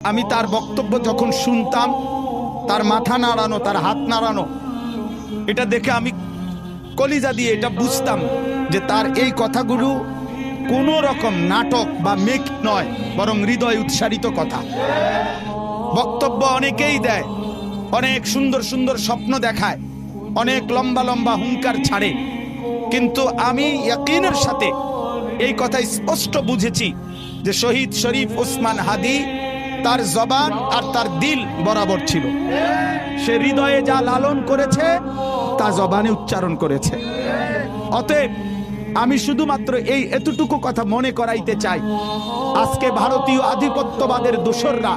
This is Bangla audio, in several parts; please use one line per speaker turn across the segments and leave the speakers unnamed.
আমি তার বক্তব্য যখন শুনতাম, তার মাথা নাড়ানো, তার হাত নাড়ানো, এটা দেখে আমি কলিজা দিয়ে এটা বুঝতাম যে তার এই কথাগুলো কোনো রকম নাটক বা মেক নয়, বরং হৃদয় উৎসারিত কথা। বক্তব্য অনেকেই দেয়, অনেক সুন্দর সুন্দর স্বপ্ন দেখায়, অনেক লম্বা লম্বা হুঙ্কার ছাড়ে, কিন্তু আমি ইয়াকিনের সাথে এই কথা স্পষ্ট বুঝেছি যে শহীদ শরীফ ওসমান হাদী তার জবান আর তার দিল বরাবর ছিল। সে হৃদয়ে যা লালন করেছে তা জবানে উচ্চারণ করেছে। অতএব আমি শুধুমাত্র এই এতটুকু কথা মনে করাইতে চাই, আজকে ভারতীয় আধিপত্যবাদের দোসররা,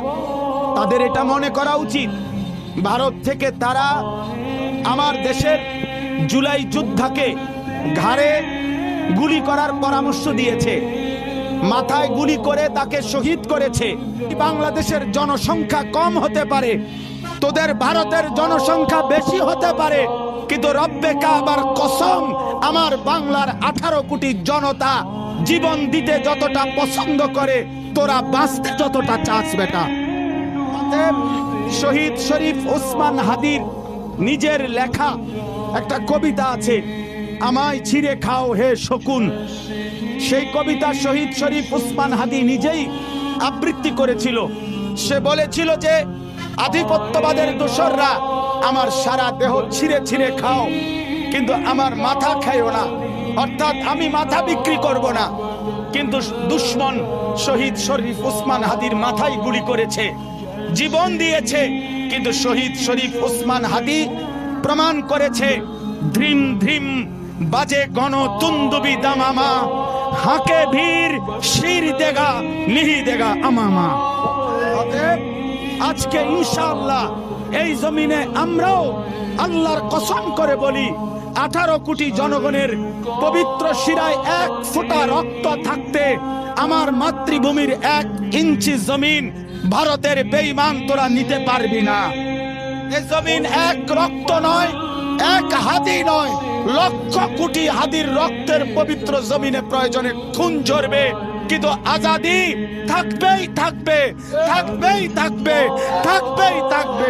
তাদের এটা মনে করা উচিত, ভারত থেকে তারা আমার দেশের জুলাই যোদ্ধাকে ঘাড়ে গুলি করার পরামর্শ দিয়েছে, মাথায় গুলি করে তাকে শহীদ করেছে। বাংলাদেশের জনসংখ্যা কম হতে পারে, তোদের ভারতের জনসংখ্যা বেশি হতে পারে, কিন্তু রব্বে কাবার কসম, আমার বাংলার 18 কোটি জনতা জীবন দিতে যতটা পছন্দ করে, তোরা বাঁচতে যতটা চাস বেটা। শহীদ শরীফ ওসমান হাদীর নিজের লেখা একটা কবিতা আছে, আমায় ছিঁড়ে খাও হে শকুন। সেই কবিতা শহীদ শরীফ ওসমান হাদী নিজেই আবৃত্তি করেছিল। সে বলেছিল যে আধিপত্যবাদের দোসররা আমার সারা দেহ ছিঁড়ে ছিঁড়ে খাও, কিন্তু আমার মাথা খাইও না, অর্থাৎ আমি মাথা বিক্রি করব না। কিন্তু দুশ্মন শহীদ শরীফ ওসমান হাদীর মাথায় গুলি করেছে, জীবন দিয়েছে, কিন্তু শহীদ শরীফ ওসমান হাদী প্রমাণ করেছে, ধ্রিম ধ্রিম বাজে গণ তুন্দুবি দামামা, হাকে ভীর শির দেগা নিহি দেগা আমামা। আজকে ইনশাআল্লাহ এই জমিনে আমরাও আল্লাহর কসম করে বলি, 18 কোটি জনগণের পবিত্র শিরায় 1 ফোঁটা রক্ত থাকতে আমার মাতৃভূমির 1 ইঞ্চি জমিন ভারতের বেঈমান তোরা নিতে পারবি না। এই জমিন 1 রক্ত নয়, 1 হাদী নয়, লক্ষ কোটি হাদীর রক্তের পবিত্র জমিনে প্রয়োজনে খুন ঝরবে, কিন্তু আজাদী থাকবেই থাকবে, থাকবেই থাকবে, থাকবেই থাকবে।